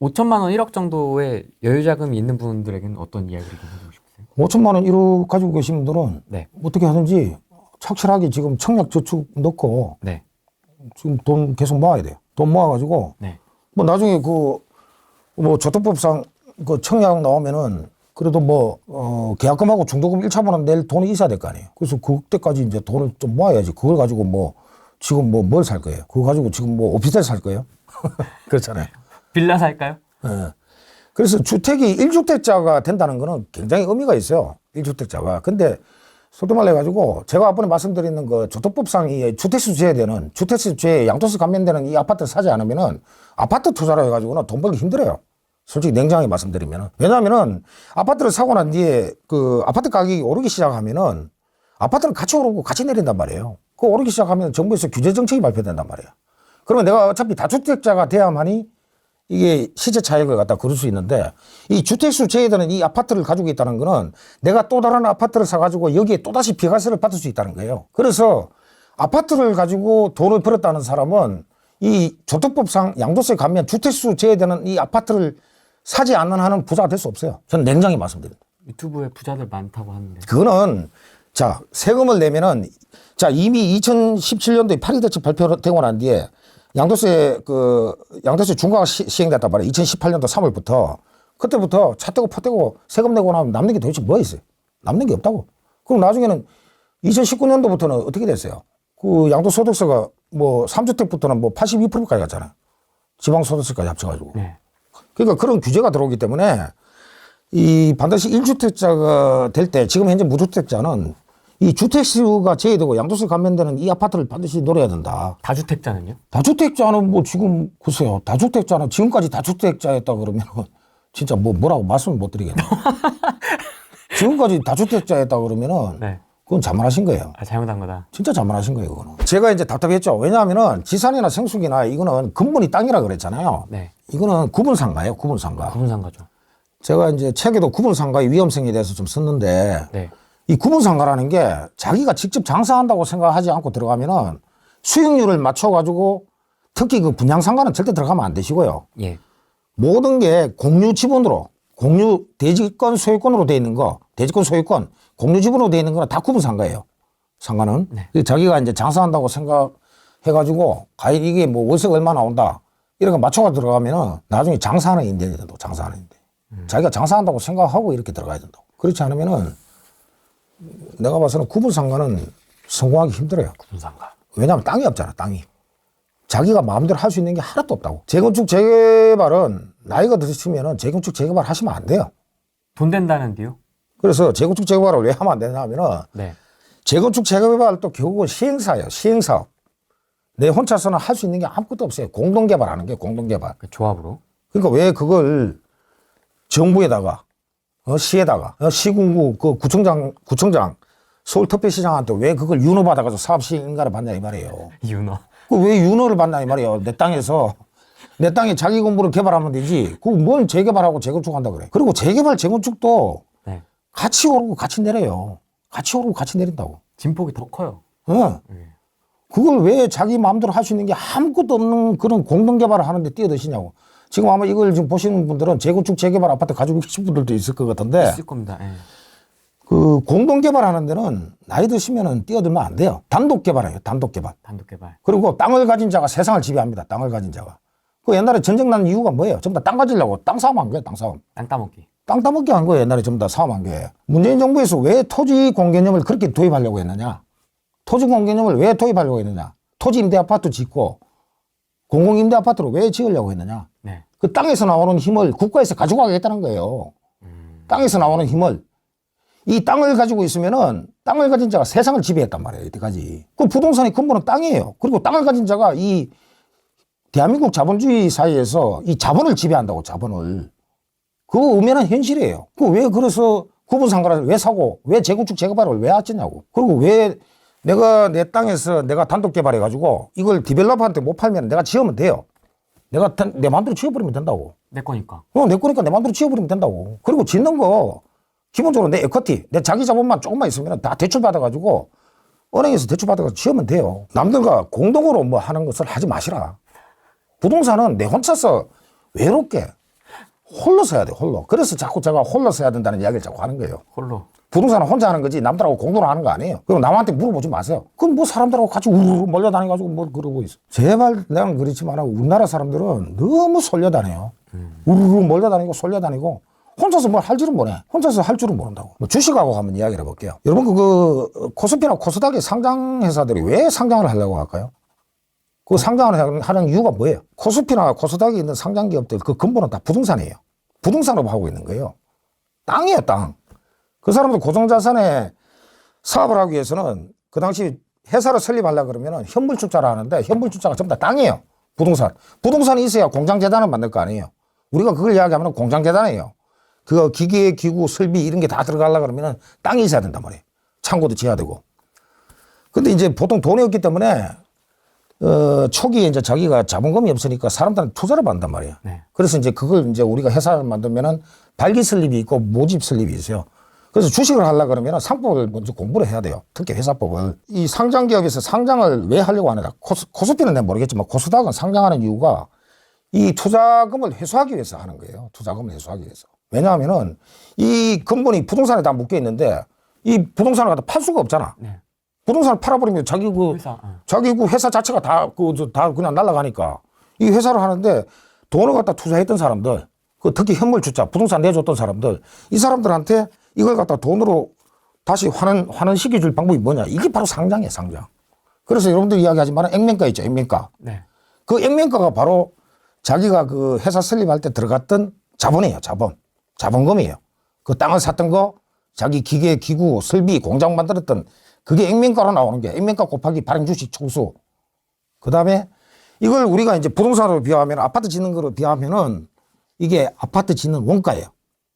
5천만 원, 1억 정도의 여유 자금이 있는 분들에게는 어떤 이야기를 좀 해주고 싶으세요? 5천만 원 1억 가지고 계신 분들은 네. 어떻게 하든지 착실하게 지금 청약저축 넣고 네. 지금 돈 계속 모아야 돼요. 돈 모아가지고 네. 뭐 나중에 뭐 저축법상 그 청약 나오면은 그래도 계약금하고 중도금 1차분은 낼 돈이 있어야 될 거 아니에요. 그래서 그때까지 이제 돈을 좀 모아야지. 그걸 가지고 지금 뭘 살 거예요? 그거 가지고 지금 오피스텔 살 거예요? 그렇잖아요. 빌라 살까요? 예. 그래서 주택이 1주택자가 된다는 거는 굉장히 의미가 있어요. 1주택자가. 근데 솔직히 말해가지고 제가 앞번에 말씀드리는 그 조도법상 이 주택수 제외되는 주택수 제외 양도세 감면되는 이 아파트를 사지 않으면은 아파트 투자로 해가지고는 돈 벌기 힘들어요. 솔직히 냉정하게 말씀드리면은. 왜냐하면은 아파트를 사고 난 뒤에 그 아파트 가격이 오르기 시작하면은 아파트는 같이 오르고 같이 내린단 말이에요. 그 오르기 시작하면 정부에서 규제 정책이 발표된단 말이에요. 그러면 내가 어차피 다주택자가 돼야만이 이게 시세 차익을 갖다 그럴 수 있는데 이 주택수 제외되는 이 아파트를 가지고 있다는 거는 내가 또 다른 아파트를 사가지고 여기에 또다시 비과세를 받을 수 있다는 거예요. 그래서 아파트를 가지고 돈을 벌었다는 사람은 이 조도법상 양도세 감면 주택수 제외되는 이 아파트를 사지 않는 한은 부자가 될 수 없어요. 저는 냉정히 말씀드립니다. 유튜브에 부자들 많다고 하는데. 그거는 자 세금을 내면은 자 이미 2017년도에 파리대책 발표되고 난 뒤에 양도세 중과가 시행됐단 말이에요. 2018년도 3월부터. 그때부터 차 떼고 파 떼고 세금 내고 나면 남는 게 도대체 뭐 있어요? 남는 게 없다고. 그럼 나중에는 2019년도부터는 어떻게 됐어요? 그 양도소득세가 3주택부터는 82%까지 갔잖아요. 지방소득세까지 합쳐가지고. 네. 그러니까 그런 규제가 들어오기 때문에 이 반드시 1주택자가 될 때 지금 현재 무주택자는 이 주택수가 제외되고 양도세 감면되는 이 아파트를 반드시 노려야 된다. 다주택자는요? 다주택자는 지금 글쎄요. 다주택자는 지금까지 다주택자였다 그러면 진짜 뭐라고 말씀을 못 드리겠네요. 지금까지 다주택자였다 그러면은 네. 그건 자만하신 거예요. 아, 잘못한 거다. 진짜 자만하신 거예요, 그거는. 제가 이제 답답했죠. 왜냐하면은 지산이나 생수기나 이거는 근본이 땅이라 그랬잖아요. 네. 이거는 구분상가예요, 구분상가. 구분상가죠. 제가 이제 책에도 구분상가의 위험성에 대해서 좀 썼는데 네. 이 구분상가라는 게 자기가 직접 장사한다고 생각하지 않고 들어가면은 수익률을 맞춰가지고 특히 그 분양상가는 절대 들어가면 안 되시고요. 예. 모든 게 공유 지분으로, 공유 대지권 소유권으로 돼 있는 거, 대지권 소유권, 공유 지분으로 돼 있는 거는 다 구분상가예요. 상가는. 네. 자기가 이제 장사한다고 생각해가지고 과연 이게 월세가 얼마 나온다. 이런 거 맞춰가 들어가면은 나중에 장사하는 인연이 된다고, 장사하는 인연. 자기가 장사한다고 생각하고 이렇게 들어가야 된다고. 그렇지 않으면은 내가 봐서는 구분상가는 성공하기 힘들어요. 구분상가. 왜냐하면 땅이 없잖아, 땅이. 자기가 마음대로 할 수 있는 게 하나도 없다고. 재건축 재개발은 나이가 드시면은 재건축 재개발 하시면 안 돼요. 돈 된다는데요? 그래서 재건축 재개발을 왜 하면 안 되냐 하면은 네. 재건축 재개발도 결국은 시행사예요. 시행사업. 내 혼자서는 할 수 있는 게 아무것도 없어요. 공동개발하는 게 공동개발. 그 조합으로. 그러니까 왜 그걸 정부에다가 시에다가 시군구 그 구청장 서울특별시장한테 왜 그걸 윤호받아가지고 사업시행인가를 받냐 이 말이에요. 윤호. 그 왜 윤호를 받냐 이 말이에요. 내 땅에서 내 땅에 자기 건물을 개발하면 되지. 그 뭘 재개발하고 재건축한다 그래. 그리고 재개발 재건축도 네. 같이 오르고 같이 내려요. 같이 오르고 같이 내린다고. 진폭이 더 커요. 그걸 왜 자기 마음대로 할 수 있는 게 아무것도 없는 그런 공동개발을 하는데 뛰어드시냐고. 지금 아마 이걸 지금 보시는 분들은 재건축 재개발 아파트 가지고 계신 분들도 있을 것 같은데 있을 겁니다. 예. 그 공동개발하는 데는 나이 드시면은 뛰어들면 안 돼요. 단독개발이에요. 단독개발. 단독개발. 그리고 땅을 가진 자가 세상을 지배합니다. 땅을 가진 자가. 그 옛날에 전쟁 난 이유가 뭐예요? 전부 다 땅 가지려고 땅 싸움 한 거예요. 땅 싸움. 땅 따먹기. 땅 따먹기 한 거예요. 옛날에 전부 다 싸움 한 거예요. 문재인 정부에서 왜 토지 공개념을 그렇게 도입하려고 했느냐? 토지 공개념을 왜 도입하려고 했느냐? 토지 임대 아파트 짓고 공공 임대 아파트로 왜 지으려고 했느냐? 네. 그 땅에서 나오는 힘을 국가에서 가지고 가겠다는 거예요. 땅에서 나오는 힘을. 이 땅을 가지고 있으면은 땅을 가진 자가 세상을 지배했단 말이에요. 이때까지. 그 부동산의 근본은 땅이에요. 그리고 땅을 가진 자가 이 대한민국 자본주의 사회에서 이 자본을 지배한다고, 자본을. 그거 엄연한 현실이에요. 그 왜 그래서 구분상가를 왜 사고, 왜 재건축 재개발을 왜 하겠냐고. 그리고 왜 내가 내 땅에서 내가 단독 개발해가지고 이걸 디벨로퍼한테 못 팔면 내가 지으면 돼요. 내가 내 마음대로 지어버리면 된다고. 내 거니까. 내 거니까 내 마음대로 지어버리면 된다고. 그리고 짓는 거 기본적으로 내 에쿼티, 내 자기 자본만 조금만 있으면 다 대출 받아가지고 은행에서 대출 받아가지고 지으면 돼요. 남들과 공동으로 하는 것을 하지 마시라. 부동산은 내 혼자서 외롭게 홀로서 해야 돼, 홀로. 그래서 자꾸 제가 홀로서 해야 된다는 이야기를 자꾸 하는 거예요. 홀로. 부동산은 혼자 하는 거지 남들하고 공동으로 하는 거 아니에요. 그리고 남한테 물어보지 마세요. 그럼 뭐 사람들하고 같이 우르르 몰려다니가지고 뭘 그러고 있어. 제발 나는 그렇지만 우리나라 사람들은 너무 솔려다녀요. 우르르 몰려다니고 솔려다니고 혼자서 뭘 할 줄은 모르네. 혼자서 할 줄은 모른다고. 뭐 주식하고 한번 이야기를 해볼게요. 여러분 그 코스피나 코스닥의 상장 회사들이 왜 상장을 하려고 할까요? 그 상장을 하는 이유가 뭐예요? 코스피나 코스닥에 있는 상장 기업들 그 근본은 다 부동산이에요. 부동산으로 하고 있는 거예요. 땅이에요, 땅. 그 사람들 고정자산에 사업을 하기 위해서는 그 당시 회사를 설립하려고 그러면 현물주자를 하는데 현물주자가 전부 다 땅이에요. 부동산. 부동산이 있어야 공장재단을 만들 거 아니에요. 우리가 그걸 이야기하면 공장재단이에요. 그 기계, 기구, 설비 이런 게 다 들어가려고 그러면 땅이 있어야 된단 말이에요. 창고도 지어야 되고. 근데 이제 보통 돈이 없기 때문에 초기에 이제 자기가 자본금이 없으니까 사람들한테 투자를 받는단 말이에요. 네. 그래서 이제 그걸 이제 우리가 회사를 만들면은 발기 설립이 있고 모집 설립이 있어요. 그래서 주식을 하려고 그러면 상법을 먼저 공부를 해야 돼요. 특히 회사법을. 이 상장 기업에서 상장을 왜 하려고 하느냐. 코스피는 내가 모르겠지만 코스닥은 상장하는 이유가 이 투자금을 회수하기 위해서 하는 거예요. 투자금을 회수하기 위해서. 왜냐하면은 이 근본이 부동산에 다 묶여 있는데 이 부동산을 갖다 팔 수가 없잖아. 네. 부동산을 팔아버리면 자기 그 회사 자체가 다 그냥 날아가니까 이 회사를 하는데 돈을 갖다 투자했던 사람들, 그 특히 현물주자, 부동산 내줬던 사람들, 이 사람들한테 이걸 갖다 돈으로 다시 환원시켜줄 방법이 뭐냐. 이게 바로 상장이에요, 상장. 그래서 여러분들이 이야기하지만 액면가 있죠, 액면가. 네. 그 액면가가 바로 자기가 그 회사 설립할 때 들어갔던 자본이에요, 자본. 자본금이에요. 그 땅을 샀던 거, 자기 기계, 기구, 설비, 공장 만들었던 그게 액면가로 나오는 게 액면가 곱하기 발행주식 총수. 그 다음에 이걸 우리가 이제 부동산으로 비하하면 아파트 짓는 거로 비하하면은 이게 아파트 짓는 원가예요.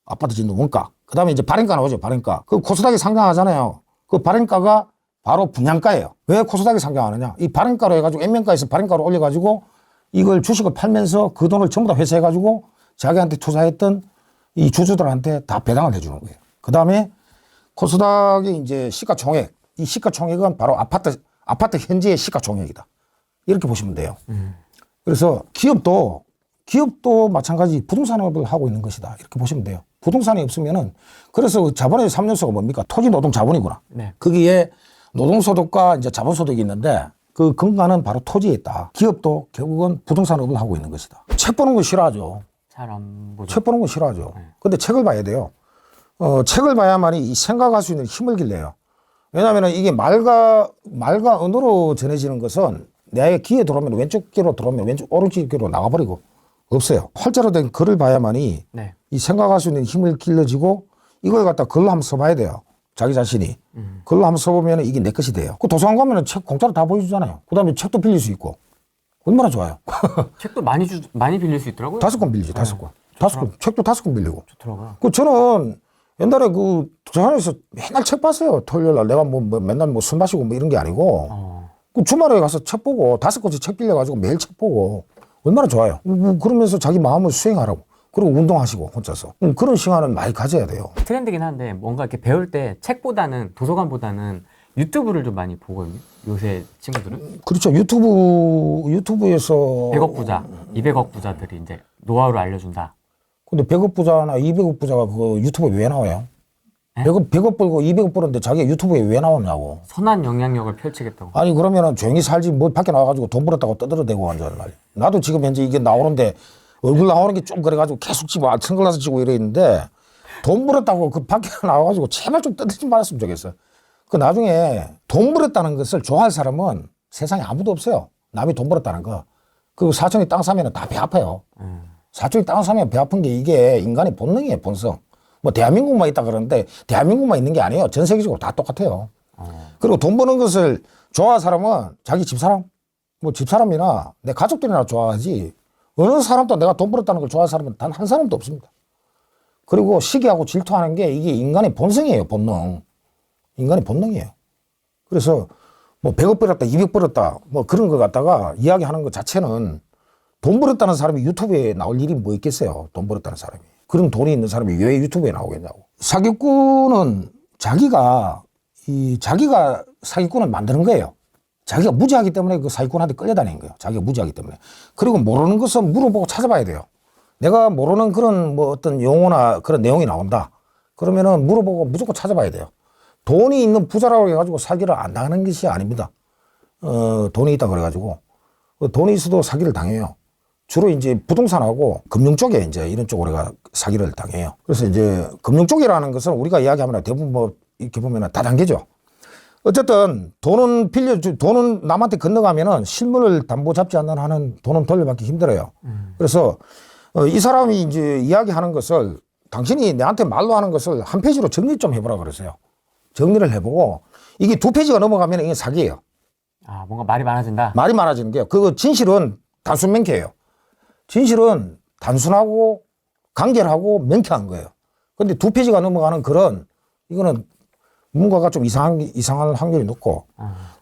아파트 짓는 원가. 그 다음에 이제 발행가 나오죠, 발행가. 그 코스닥에 상장하잖아요. 그 발행가가 바로 분양가예요. 왜 코스닥에 상장하느냐. 이 발행가로 해가지고 액면가에서 발행가로 올려가지고 이걸 주식을 팔면서 그 돈을 전부 다 회수해가지고 자기한테 투자했던 이 주주들한테 다 배당을 해주는 거예요. 그 다음에 코스닥의 이제 시가총액. 이 시가총액은 바로 아파트 현재의 시가총액이다. 이렇게 보시면 돼요. 그래서 기업도 마찬가지 부동산업을 하고 있는 것이다. 이렇게 보시면 돼요. 부동산이 없으면은 그래서 자본의 3요소가 뭡니까? 토지, 노동, 자본이구나. 네. 거기에 노동소득과 이제 자본소득이 있는데 그 근간은 바로 토지에 있다. 기업도 결국은 부동산업을 하고 있는 것이다. 책 보는 거 싫어하죠. 잘 안 보죠. 책 보는 거 싫어하죠. 네. 근데 책을 봐야 돼요. 책을 봐야만이 이 생각할 수 있는 힘을 길러요. 왜냐하면 이게 말과 언어로 전해지는 것은 내 귀에 들어오면 왼쪽 귀로 들어오면 오른쪽 귀로 나가버리고 없어요. 활자로 된 글을 봐야만이 네. 이 생각할 수 있는 힘을 길러지고 이걸 갖다 글로 한번 써봐야 돼요. 자기 자신이. 글로 한번 써보면 이게 내 것이 돼요. 그 도서관 가면 책 공짜로 다 보여주잖아요. 그 다음에 책도 빌릴 수 있고. 얼마나 좋아요. 책도 많이 빌릴 수 있더라고요. 5권 빌리지, 5권. 5권. 책도 5권 빌리고. 좋더라고요. 그 저는 옛날에 그 도서관에서 맨날 책 봤어요. 토요일 날 내가 뭐 맨날 뭐 술 마시고 뭐 이런 게 아니고. 그 주말에 가서 책 보고 5권씩 책 빌려가지고 매일 책 보고. 얼마나 좋아요. 그러면서 자기 마음을 수행하라고. 그리고 운동하시고 혼자서. 그런 시간을 많이 가져야 돼요. 트렌드긴 한데 뭔가 이렇게 배울 때 책보다는 도서관보다는 유튜브를 좀 많이 보거든요. 요새 친구들은. 그렇죠. 유튜브에서 100억 부자, 200억 부자들이 이제 노하우를 알려준다. 근데 100억 부자나 200억 부자가 그 유튜브에 왜 나와요? 100억 벌고 200억 벌었는데 자기가 유튜브에 왜 나오냐고. 선한 영향력을 펼치겠다고. 아니 그러면은 조용히 살지 뭐 밖에 나와가지고 돈 벌었다고 떠들어대고 완전 말이야. 나도 지금 현재 이게 나오는데 얼굴 나오는 게 좀 그래가지고 계속 집어 선글라스 치고 이래 있는데 돈 벌었다고 그 밖에 나와가지고 제발 좀 떠들지 말았으면 좋겠어. 그 나중에 돈 벌었다는 것을 좋아할 사람은 세상에 아무도 없어요. 남이 돈 벌었다는 거. 그 사촌이 땅 사면 다 배 아파요. 사촌이 땅 사면 배 아픈 게 이게 인간의 본능이에요, 본성. 뭐 대한민국만 있다 그러는데 대한민국만 있는 게 아니에요. 전 세계적으로 다 똑같아요. 그리고 돈 버는 것을 좋아하는 사람은 자기 집사람, 뭐 집사람이나 내 가족들이나 좋아하지 어느 사람도 내가 돈 벌었다는 걸 좋아하는 사람은 단 한 사람도 없습니다. 그리고 시기하고 질투하는 게 이게 인간의 본성이에요, 본능. 인간의 본능이에요. 그래서 뭐 100억 벌었다, 200억 벌었다, 뭐 그런 거 갖다가 이야기하는 것 자체는 돈 벌었다는 사람이 유튜브에 나올 일이 뭐 있겠어요. 돈 벌었다는 사람이. 그런 돈이 있는 사람이 왜 유튜브에 나오겠냐고. 사기꾼은 자기가 사기꾼을 만드는 거예요. 자기가 무지하기 때문에 그 사기꾼한테 끌려다니는 거예요. 자기가 무지하기 때문에. 그리고 모르는 것은 물어보고 찾아봐야 돼요. 내가 모르는 그런 뭐 어떤 용어나 그런 내용이 나온다. 그러면은 물어보고 무조건 찾아봐야 돼요. 돈이 있는 부자라고 해가지고 사기를 안 당하는 것이 아닙니다. 돈이 있다 그래가지고. 돈이 있어도 사기를 당해요. 주로 이제 부동산하고 금융 쪽에 이제 이런 쪽으로 우리가 사기를 당해요. 그래서 이제 금융 쪽이라는 것은 우리가 이야기하면 대부분 뭐 이렇게 보면은 다단계죠. 어쨌든 돈은 남한테 건너가면은 실물을 담보 잡지 않는 한은 돈은 돌려받기 힘들어요. 그래서 이 사람이 이제 이야기하는 것을 당신이 내한테 말로 하는 것을 한 페이지로 정리 좀 해보라 그러세요. 정리를 해보고 이게 2페이지가 넘어가면 이게 사기예요. 아, 뭔가 말이 많아진다. 말이 많아지는 게요. 그 진실은 단순 명쾌해요. 진실은 단순하고 간결하고 명쾌한 거예요. 근데 2페이지가 넘어가는 그런 이거는 뭔가가 좀 이상할 확률이 높고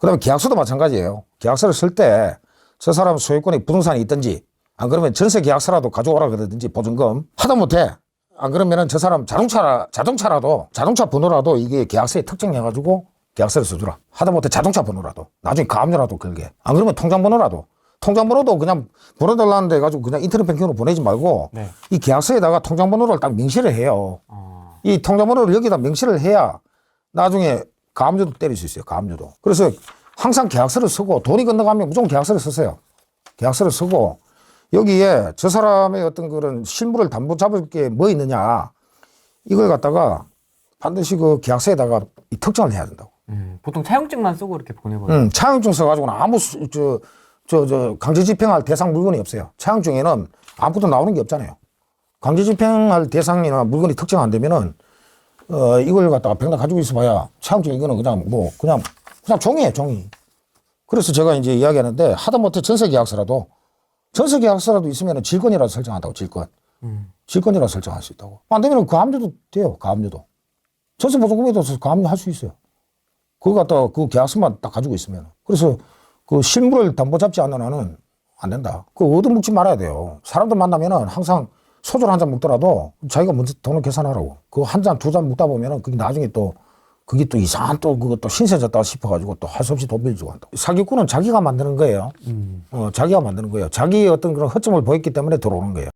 그다음에 계약서도 마찬가지예요. 계약서를 쓸 때 저 사람 소유권이 부동산이 있든지 안 그러면 전세 계약서라도 가져오라 그러든지 보증금 하다못해 안 그러면은 저 사람 자동차라도 자동차 번호라도 이게 계약서에 특정해가지고 계약서를 써주라. 하다못해 자동차 번호라도 나중에 가압류라도 걸게. 안 그러면 통장번호도 그냥 보내달라는데 해가지고 그냥 인터넷 뱅킹으로 보내지 말고 네. 이 계약서에다가 통장번호를 딱 명시를 해요. 이 통장번호를 여기다 명시를 해야 나중에 가압류도 때릴 수 있어요. 가압류도. 그래서 항상 계약서를 쓰고 돈이 건너가면 무조건 계약서를 쓰세요. 계약서를 쓰고 여기에 저 사람의 어떤 그런 실물을 담보 잡을 게 뭐 있느냐 이걸 갖다가 반드시 그 계약서에다가 이 특정을 해야 된다고. 보통 차용증만 쓰고 이렇게 보내거든요. 차용증 써가지고는 아무 강제집행할 대상 물건이 없어요. 차용증에는 아무것도 나오는 게 없잖아요. 강제집행할 대상이나 물건이 특정 안 되면은 이걸 갖다가 병당 가지고 있어봐야 차용증 이거는 그냥 종이에요, 종이. 그래서 제가 이제 이야기하는데 하다못해 전세계약서라도 있으면 질권이라도 설정한다고, 질권. 질권이라도 설정할 수 있다고. 안 되면 가압류도 돼요, 가압류도. 전세보증금에도 가압류 할 수 있어요. 그거 갖다가 그 계약서만 딱 가지고 있으면. 그래서 그 실물을 담보 잡지 않는 한은 안 된다. 그거 얻어먹지 말아야 돼요. 사람들 만나면은 항상 소주를 한 잔 먹더라도 자기가 먼저 돈을 계산하라고. 그 한 잔, 두 잔 먹다 보면은 그게 나중에 그게 또 이상한 그것도 신세졌다 싶어가지고 또 할 수 없이 돈 빌리고 한다. 사기꾼은 자기가 만드는 거예요. 자기가 만드는 거예요. 자기의 어떤 그런 허점을 보였기 때문에 들어오는 거예요.